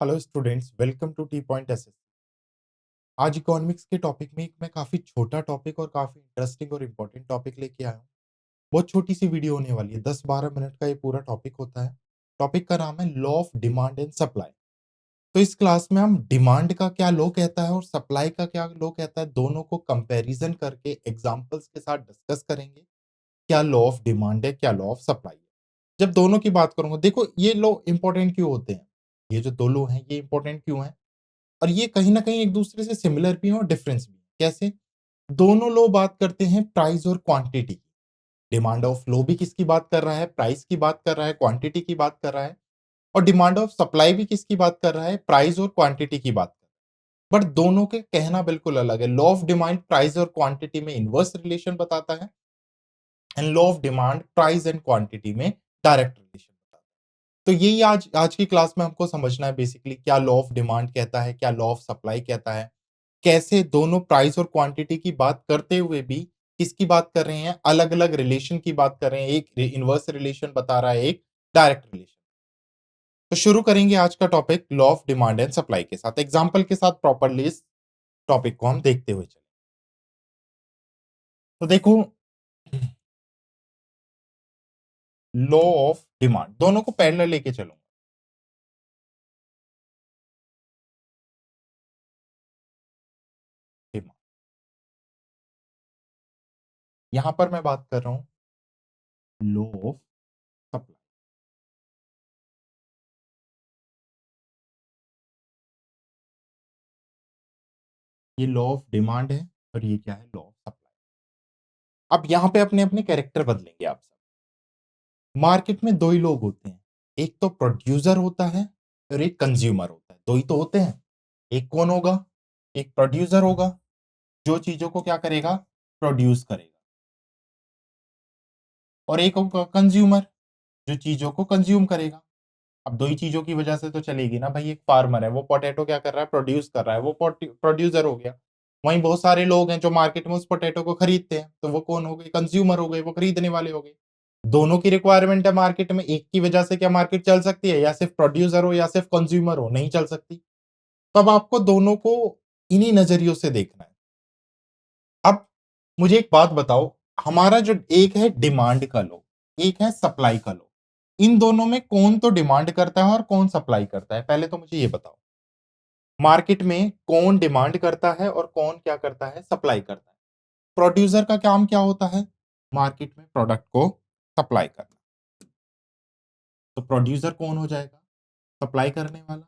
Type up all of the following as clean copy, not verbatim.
Hello students, welcome to T point SS. आज economics के topic में एक मैं काफ़ी छोटा टॉपिक और काफ़ी इंटरेस्टिंग और इम्पोर्टेंट टॉपिक लेके आया हूँ। बहुत छोटी सी वीडियो होने वाली है, 10-12 मिनट का ये पूरा टॉपिक होता है। टॉपिक का नाम है law of demand and supply. तो इस क्लास में हम डिमांड का क्या लॉ कहता है और सप्लाई का क्या लॉ कहता है, दोनों को कंपैरिजन करके एग्जांपल्स के साथ डिस्कस करेंगे। क्या लॉ ऑफ डिमांड है, क्या लॉ ऑफ सप्लाई है। जब दोनों की बात करूंगा, देखो ये लॉ इंपॉर्टेंट क्यों होते हैं, ये जो दो लॉ हैं ये इंपॉर्टेंट क्यों है और ये कहीं न कहीं एक-दूसरे से सिमिलर भी हैं और डिफरेंस भी हैं। कैसे? दोनों लोग बात करते हैं प्राइस और क्वांटिटी की। डिमांड ऑफ लो भी किसकी बात कर रहा है? प्राइस की बात कर रहा है, क्वांटिटी की बात कर रहा है और डिमांड ऑफ सप्लाई भी किसकी बात कर रहा है? प्राइस और क्वांटिटी की बात कर रहा है। बट दोनों के कहना बिल्कुल अलग है। लॉ ऑफ डिमांड प्राइस और क्वांटिटी में इनवर्स रिलेशन बताता है and law of demand price and quantity में डायरेक्ट रिलेशन बताता है। तो यही आज आज की क्लास में हमको समझना है बेसिकली, क्या लॉ ऑफ डिमांड कहता है, क्या लॉ ऑफ सप्लाई कहता है। कैसे दोनों प्राइस और क्वांटिटी की बात करते हुए भी किसकी बात कर रहे हैं, अलग-अलग रिलेशन की बात कर रहे हैं। एक इनवर्स रिलेशन बता रहा है, एक डायरेक्ट रिलेशन। तो शुरू करेंगे आज का topic law of demand and supply के साथ, एग्जांपल के साथ प्रॉपर्ली इस टॉपिक को हम देखते हुए चलें। तो देखो, लॉ ऑफ डिमांड दोनों को पैरेलल लेके चलूंगा। डिमांड, यहां पर मैं बात कर रहा हूं लॉ ऑफ सप्लाई। ये लॉ ऑफ डिमांड है और ये क्या है, लॉ ऑफ सप्लाई। अब यहां पे अपने अपने कैरेक्टर बदलेंगे आप सब। मार्केट में दो ही लोग होते हैं, एक तो प्रोड्यूसर होता है और एक कंज्यूमर होता है। दो ही तो होते हैं। एक कौन होगा? एक प्रोड्यूसर होगा, जो चीजों को क्या करेगा, प्रोड्यूस करेगा। और एक होगा कंज्यूमर, जो चीजों को कंज्यूम करेगा। अब दो ही चीजों की वजह से तो चलेगी ना भाई। एक फार्मर है, वो पोटैटो क्या कर रहा है, प्रोड्यूस कर रहा है, वो प्रोड्यूसर हो गया। वहीं बहुत सारे लोग हैं जो मार्केट में उस पोटैटो को खरीदते हैं, तो वो कौन हो गए, कंज्यूमर हो गए, वो खरीदने वाले हो गए। दोनों की रिक्वायरमेंट है मार्केट में, एक की वजह से क्या मार्केट चल सकती है? या सिर्फ प्रोड्यूसर हो या सिर्फ कंज्यूमर हो, नहीं चल सकती। तो अब आपको दोनों को इन्हीं नजरियों से देखना है। अब मुझे एक बात बताओ, हमारा जो एक है डिमांड का लो, एक है सप्लाई का लो, इन दोनों में कौन तो डिमांड करता है और कौन सप्लाई करता है? पहले तो मुझे ये बताओ, मार्केट में कौन डिमांड करता है और कौन क्या करता है, सप्लाई करता है। प्रोड्यूसर का काम क्या होता है? मार्केट में प्रोडक्ट को सप्लाई करना। तो प्रोड्यूसर कौन हो जाएगा? सप्लाई करने वाला।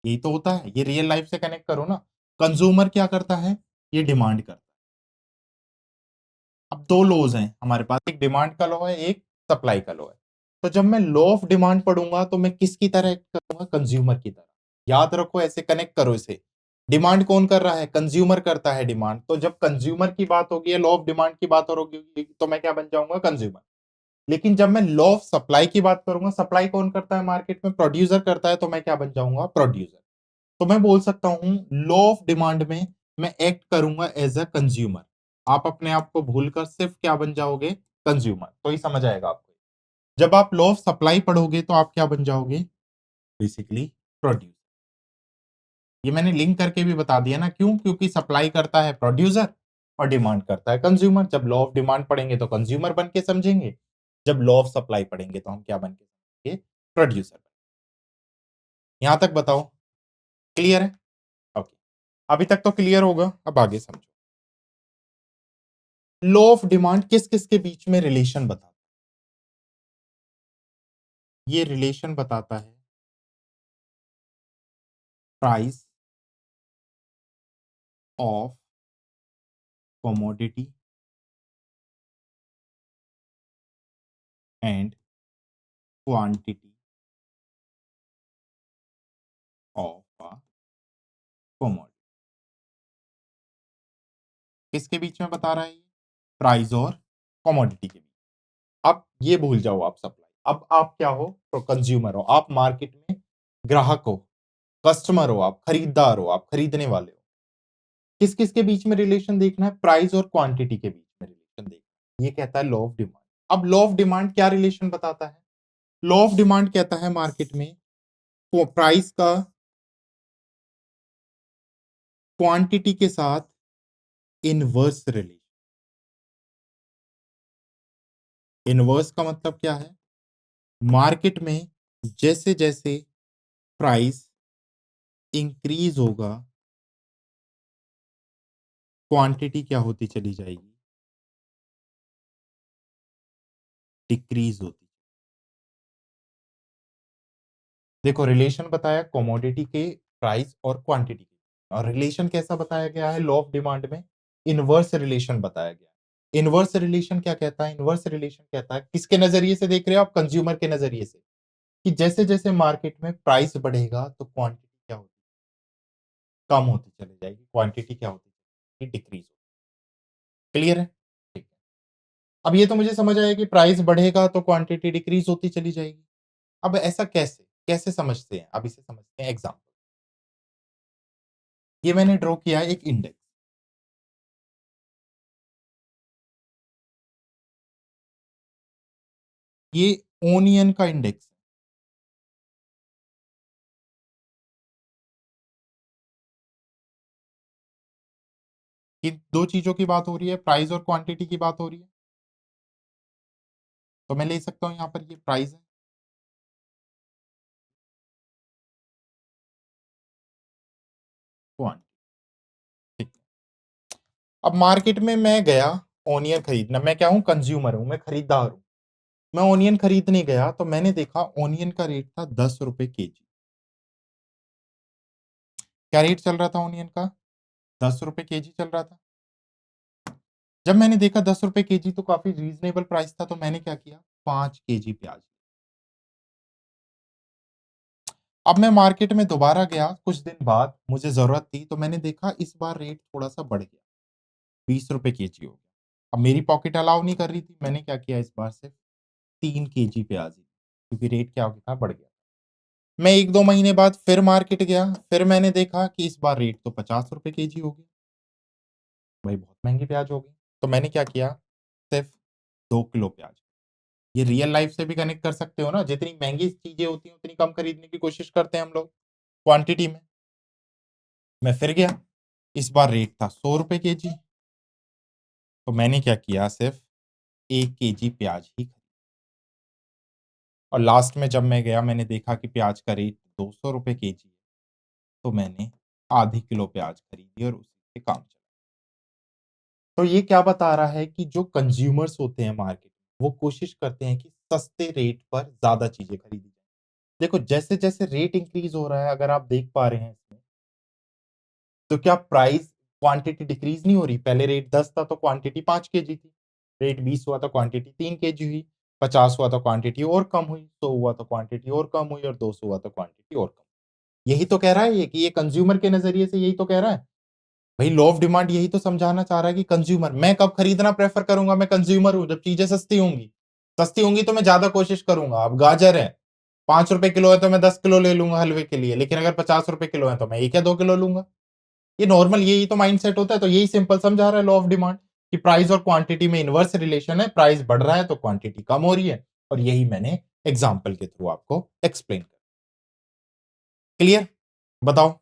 यही तो होता है, ये रियल लाइफ से कनेक्ट करो ना। कंज्यूमर क्या करता है? ये डिमांड करता है। अब दो लॉज हैं हमारे पास, एक डिमांड का लॉ है, एक सप्लाई का लॉ है। तो जब मैं लॉ ऑफ डिमांड पढ़ूंगा तो मैं किसकी तरह एक्ट करूंगा? कंज्यूमर की तरह। याद रखो, ऐसे कनेक्ट करो इसे। डिमांड कौन कर रहा है? कंज्यूमर करता है डिमांड। तो जब कंज्यूमर की बात होगी या लॉ ऑफ डिमांड की बात होगी तो मैं क्या बन जाऊंगा? कंज्यूमर। लेकिन जब मैं लॉ ऑफ सप्लाई की बात करूंगा, सप्लाई कौन करता है मार्केट में? प्रोड्यूसर करता है, तो मैं क्या बन जाऊंगा? प्रोड्यूसर। तो मैं बोल सकता हूं लॉ ऑफ डिमांड में मैं एक्ट करूंगा एज अ कंज्यूमर। आप अपने आप को भूलकर सिर्फ क्या बन जाओगे? कंज्यूमर। तो ही समझ आएगा आपको। जब आप लॉ ऑफ सप्लाई पढ़ोगे तो आप क्या बन जाओगे? Basically producer. ये मैंने लिंक करके भी बता दिया ना, क्यों? क्योंकि सप्लाई करता है प्रोड्यूसर और डिमांड करता है कंज्यूमर। जब लॉ ऑफ डिमांड पढ़ेंगे तो कंज्यूमर बन के समझेंगे, जब लॉ ऑफ सप्लाई पढ़ेंगे तो हम क्या बन के समझेंगे? प्रोड्यूसर। यहां तक बताओ, क्लियर है? ओके, अभी तक तो क्लियर होगा, अब आगे समझो। लॉ ऑफ डिमांड किस किस के बीच में रिलेशन बताता है? ये रिलेशन बताता है price of commodity and quantity of a commodity. किसके बीच में बता रहा है ये? प्राइस और कमोडिटी के बीच। अब ये भूल जाओ आप सप्लाई। अब आप क्या हो? तो कंज्यूमर हो, आप मार्केट में ग्राहक हो, कस्टमर हो, आप खरीदार हो, आप खरीदने वाले हो। किस किस के बीच में रिलेशन देखना है? प्राइस और क्वांटिटी के बीच में रिलेशन देखना है। ये कहता है लॉ ऑफ डिमांड। अब लॉ ऑफ डिमांड क्या रिलेशन बताता है? लॉ ऑफ डिमांड कहता है मार्केट में तो प्राइस का क्वांटिटी के साथ इनवर्स रिलेशन। इनवर्स का मतलब क्या है? मार्केट में जैसे-जैसे प्राइस इंक्रीज़ होगा, क्वांटिटी क्या होती चली जाएगी? डिक्रीज़ होती। देखो रिलेशन बताया कमोडिटी के प्राइस और क्वांटिटी के और रिलेशन कैसा बताया गया है लॉ ऑफ डिमांड में? इनवर्स रिलेशन बताया गया है। इनवर्स रिलेशन क्या कहता है? इनवर्स रिलेशन कहता है किसके नज़रिए से देख रहे हो आप? कंज्यूमर के नज़रिए से, कि जैसे-जैसे मार्केट में प्राइस बढ़ेगा तो क्वांटिटी क्या होती कम होती चली जाएगी, क्वांटिटी क्या होती जाएगी? डिक्रीज़ होती। क्लियर है? ठीक है। अब ये तो मुझे समझ आया कि प्राइस बढ़ेगा तो क्वांटिटी डिक्रीज़ होती चली जाएगी। अब ऐसा कैसे? कैसे समझते हैं? अब इसे समझते हैं एग्ज़ाम्पल। ये मैंने ड्रॉ किया है एक इंडेक्स। ये ओनियन का इंडेक्स है। कि 2 चीज़ों की बात हो रही है, प्राइस और क्वांटिटी की बात हो रही है। तो मैं ले सकता हूँ यहाँ पर ये प्राइस है, क्वांटिटी, ठीक है। अब मार्केट में मैं गया ओनियन खरीदना, मैं क्या हूँ कंज्यूमर हूँ, मैं खरीदार हूँ। मैं ओनियन खरीदने गया तो मैंने देखा ओनियन का रेट था ₹10 केजी। क्या रेट चल रहा था ओनियन का? ₹10 केजी चल रहा था। जब मैंने देखा ₹10 केजी तो काफ़ी रीज़नेबल प्राइस था तो मैंने क्या किया 5 केजी प्याज़। अब मैं मार्केट में दोबारा गया कुछ दिन बाद, मुझे ज़रूरत थी तो मैंने देखा इस बार रेट थोड़ा-सा बढ़ गया, ₹20 केजी हो गया। अब मेरी पॉकेट अलाउ नहीं कर रही थी, मैंने क्या किया इस बार सिर्फ 3 केजी प्याज़ ली, क्योंकि रेट क्या हो गया था बढ़ गया। मैं 1-2 महीने बाद फिर मार्केट गया, फिर मैंने देखा कि इस बार रेट तो ₹50 केजी हो गया, भाई बहुत महँगी प्याज़ हो गई। तो मैंने क्या किया, सिर्फ 2 किलो प्याज़। ये रियल लाइफ़ से भी कनेक्ट कर सकते हो ना, जितनी महँगी चीज़ें होती हैं, उतनी कम खरीदने की कोशिश करते हैं हम लोग, क्वांटिटी में। मैं फिर गया, इस बार रेट था ₹100 केजी, तो मैंने क्या किया सिर्फ 1 केजी प्याज़ ही खरीदी और लास्ट में जब मैं गया मैंने देखा कि प्याज़ का रेट ₹200 केजी है, तो मैंने आधी किलो प्याज़ खरीदी और उसी से काम चला। तो ये क्या बता रहा है कि जो कंज्यूमर्स होते हैं मार्केट में, वो कोशिश करते हैं कि सस्ते रेट पर ज़्यादा चीज़ें खरीदी जाएँ। देखो जैसे-जैसे रेट इंक्रीज़ हो रहा है अगर आप देख पा रहे हैं इसमें, तो क्या प्राइस क्वांटिटी डिक्रीज़ नहीं हो रही? पहले रेट 10 था तो क्वांटिटी 5 केजी थी। रेट 20 हुआ तो क्वांटिटी 3 केजी हुई, 50 हुआ तो क्वांटिटी और कम हुई, 100 हुआ तो क्वांटिटी और कम हुई और 200 हुआ तो क्वांटिटी और कम। यही तो कह रहा है ये कि ये कंज्यूमर के नज़रिए से यही तो कह रहा है। भई लॉ ऑफ डिमांड यही तो समझाना चाह रहा है कि कंज्यूमर मैं कब खरीदना प्रेफ़र करूँगा, मैं कंज्यूमर हूँ, जब चीज़ें सस्ती होंगी। सस्ती होंगी तो मैं ज़्यादा कोशिश करूँगा। अब गाजर है, ₹5 किलो है तो मैं 10 किलो ले लूँगा हलवे के लिए, लेकिन अगर ₹50 किलो है तो मैं 1 या 2 किलो लूँगा। ये नॉर्मल यही तो माइंडसेट होता है, तो यही सिंपल समझा रहा है लॉ ऑफ डिमांड कि प्राइस और क्वांटिटी में इनवर्स रिलेशन है, प्राइस बढ़ रहा है तो क्वांटिटी कम हो रही है और यही मैंने एग्ज़ाम्पल के थ्रू आपको एक्सप्लेन किया। क्लियर? बताओ,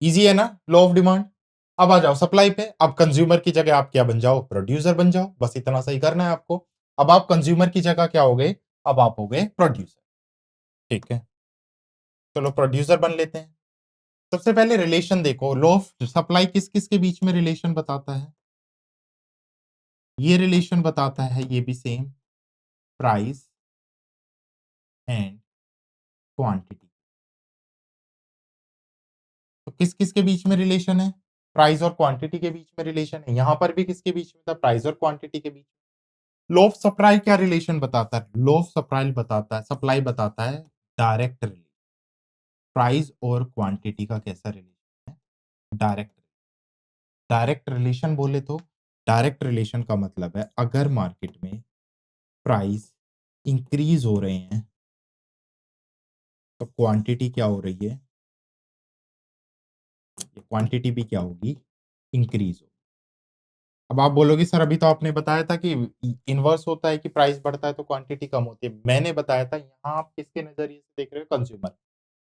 ईज़ी है ना लॉ ऑफ डिमांड? अब आ जाओ सप्लाई पे, अब कंज्यूमर की जगह आप क्या बन जाओ? प्रोड्यूसर बन जाओ, बस इतना सा ही करना है आपको। अब आप कंज्यूमर की जगह क्या हो गए? अब आप हो गए प्रोड्यूसर, ठीक है? चलो प्रोड्यूसर बन लेते हैं। सबसे पहले रिलेशन देखो, लॉ ऑफ सप्लाई किस-किस के बीच में रिलेशन बताता है? ये रिलेशन बताता है ये भी सेम प्राइस एंड क्वांटिटी। तो किस-किस के बीच में रिलेशन है? प्राइस और क्वांटिटी के बीच में रिलेशन है। यहाँ पर भी किसके बीच में था? प्राइस और क्वांटिटी के बीच। लॉ ऑफ सप्लाई क्या रिलेशन बताता है? लॉ ऑफ सप्लाई बताता है डायरेक्ट रिलेशन। प्राइस और क्वांटिटी का कैसा रिलेशन है? डायरेक्ट। डायरेक्ट रिलेशन बोले तो डायरेक्ट रिलेशन का मतलब है अगर मार्केट में प्राइस इंक्रीज़ हो रहे हैं, तो क्वांटिटी क्या हो रही है? क्वांटिटी भी क्या होगी? इंक्रीज़ होगी। अब आप बोलोगे सर अभी तो आपने बताया था कि इन्वर्स होता है कि प्राइस बढ़ता है तो क्वांटिटी कम होती है। मैंने बताया था यहाँ आप किसके नज़रिए से देख रहे हो? कंज्यूमर।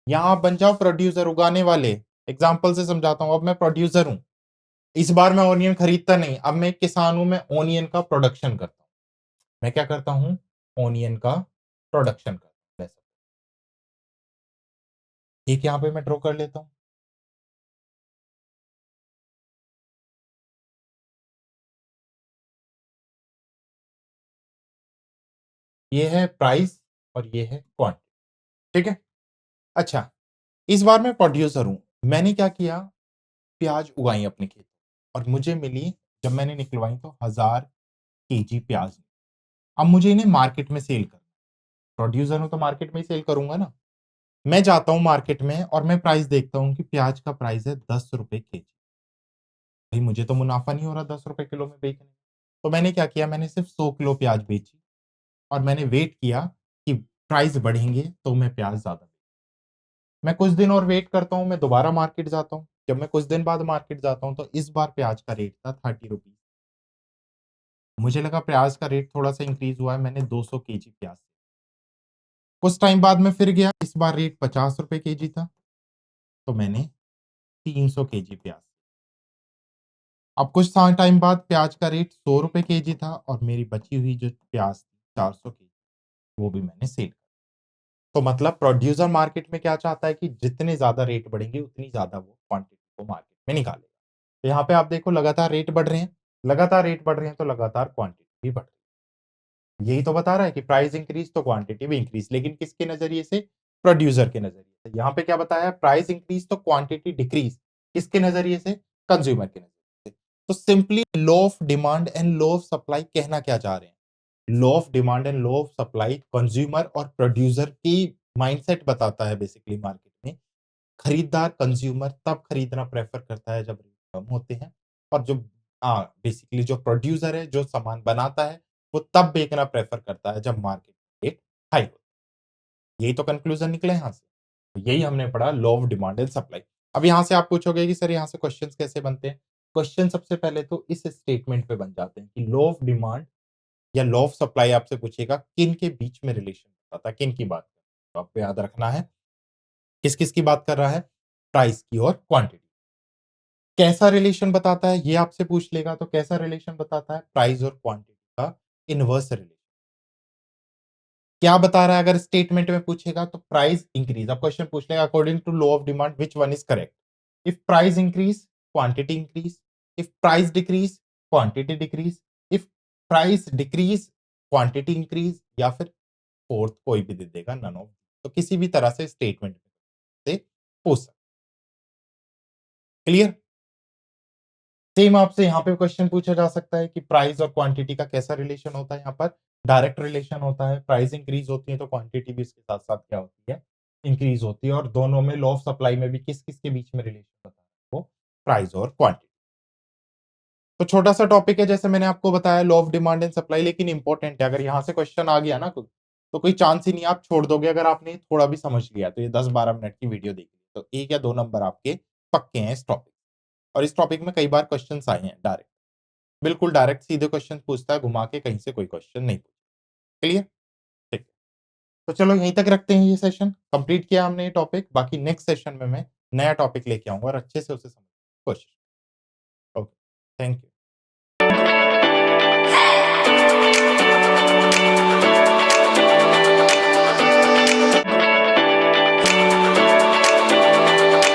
यहाँ आप बन जाओ प्रोड्यूसर, उगाने वाले। एग्ज़ाम्पल से समझाता हूँ, अब मैं प्रोड्यूसर हूँ। इस बार मैं ओनियन खरीदता नहीं, अब मैं एक किसान हूँ, मैं ओनियन का प्रोडक्शन करता हूँ। मैं क्या करता हूँ? ओनियन का प्रोडक्शन करता हूँ। वैसा। एक यहाँ पे मैं ड्रॉ कर लेता हूँ। ये है प्राइस और ये है क्वांटिटी, ठीक है? अच्छा, इस बार मैं प्रोड्यूसर हूँ। मैंने क्या किया? प्याज़ उगाई अपने खेत और मुझे मिली, जब मैंने निकलवाई तो 1000 केजी प्याज़। अब मुझे इन्हें मार्केट में सेल करना है। प्रोड्यूसर हूँ तो मार्केट में ही सेल करूँगा ना। मैं जाता हूँ मार्केट में और मैं प्राइस देखता हूँ कि प्याज़ का प्राइस है ₹10 केजी। भई मुझे तो मुनाफ़ा नहीं हो रहा ₹10 किलो में बेचने में। तो मैंने क्या किया? मैंने सिर्फ़ 100 किलो प्याज़ बेची और मैंने वेट किया कि प्राइस बढ़ेंगे तो मैं प्याज़ ज़्यादा। मैं कुछ दिन और वेट करता हूँ, मैं दोबारा मार्केट जाता हूँ। जब मैं कुछ दिन बाद मार्केट जाता हूँ, तो इस बार प्याज़ का रेट था ₹30। मुझे लगा प्याज़ का रेट थोड़ा-सा इंक्रीज़ हुआ है, मैंने 200 केजी प्याज़। कुछ टाइम बाद मैं फिर गया, इस बार रेट ₹50 केजी था, तो मैंने 300 केजी प्याज़। अब कुछ सा टाइम बाद प्याज़ का रेट ₹100 केजी था और मेरी बची हुई जो प्याज़ थी 400 केजी, वो भी मैंने सेल। तो मतलब प्रोड्यूसर मार्केट में क्या चाहता है कि जितने ज़्यादा रेट बढ़ेंगे, उतनी ज़्यादा वो क्वांटिटी को मार्केट में निकालेगा। तो यहाँ पे आप देखो लगातार रेट बढ़ रहे हैं, लगातार रेट बढ़ रहे हैं, तो लगातार क्वांटिटी भी बढ़ रही है। यही तो बता रहा है कि प्राइस इंक्रीज़ तो क्वांटिटी भी इंक्रीज़, लेकिन किसके नज़रिए से? प्रोड्यूसर के नज़रिए से। यहाँ पे क्या बताया है? प्राइस इंक्रीज़ तो क्वांटिटी डिक्रीज़, किसके नज़रिए से? कंज्यूमर के नज़रिए से। तो simply law of demand and law of supply कहना क्या चाह रहे हैं? Law of demand and law of supply consumer और प्रोड्यूसर की माइंडसेट बताता है बेसिकली मार्केट में। खरीदार कंज्यूमर तब खरीदना प्रेफर करता है जब रेट कम होते हैं और जो बेसिकली जो प्रोड्यूसर है, जो सामान बनाता है, वो तब बेचना प्रेफर करता है जब मार्केट रेट हाई हो। यही तो कंक्लूजन निकला यहाँ से। तो यही हमने पढ़ा law of demand and supply. अब यहाँ से आप पूछोगे कि सर यहाँ से क्वेश्चंस कैसे बनते हैं? क्वेश्चन सबसे पहले तो इस स्टेटमेंट पे बन जाते हैं कि लॉ ऑफ डिमांड या लॉ ऑफ सप्लाई आपसे पूछेगा किन के बीच में रिलेशन बताता है, किन की बात कर, तो आपको याद रखना है किस-किस की बात कर रहा है, प्राइस की और क्वांटिटी। कैसा रिलेशन बताता है ये आपसे पूछ लेगा, तो कैसा रिलेशन बताता है? प्राइस और क्वांटिटी का इनवर्स रिलेशन। क्या बता रहा है? अगर स्टेटमेंट में पूछेगा तो प्राइस इंक्रीज, अब क्वेश्चन पूछ लेगा according to law of demand which one is correct? If price increase, quantity increase. If price decrease, quantity decrease. If price decrease, quantity increase, या फिर फोर्थ कोई भी दे देगा, नन ऑफ। तो किसी भी तरह से स्टेटमेंट से पूछ सकते। क्लियर? सेम आपसे यहाँ पे क्वेश्चन पूछा जा सकता है कि प्राइस और क्वांटिटी का कैसा रिलेशन होता है? यहाँ पर डायरेक्ट रिलेशन होता है। प्राइस इंक्रीज होती है तो क्वांटिटी भी इसके साथ साथ क्या होती है? इंक्रीज होती है। और दोनों में लॉ ऑफ सप्लाई में भी किस किस के बीच में रिलेशन बता है? वो प्राइस और क्वांटिटी। तो छोटा सा टॉपिक है, जैसे मैंने आपको बताया law of demand and supply, लेकिन इंपॉर्टेंट है। अगर यहाँ से क्वेश्चन आ गया ना तो कोई चांस ही नहीं, आप छोड़ दोगे अगर आपने थोड़ा भी समझ लिया। तो ये 10-12 मिनट की वीडियो देखी तो 1 या 2 नंबर आपके पक्के हैं इस टॉपिक। और इस टॉपिक में कई बार क्वेश्चन्स आए हैं डायरेक्ट। बिल्कुल डायरेक्ट सीधे क्वेश्चन पूछता है, घुमा के कहीं से कोई क्वेश्चन नहीं पूछता। क्लियर? ठीक है। तो चलो यहीं तक रखते हैं, ये सेशन कंप्लीट किया हमने ये टॉपिक। बाकी नेक्स्ट सेशन में मैं नया टॉपिक लेके आऊँगा और अच्छे से उसे समझने की कोशिश। Okay, thank you.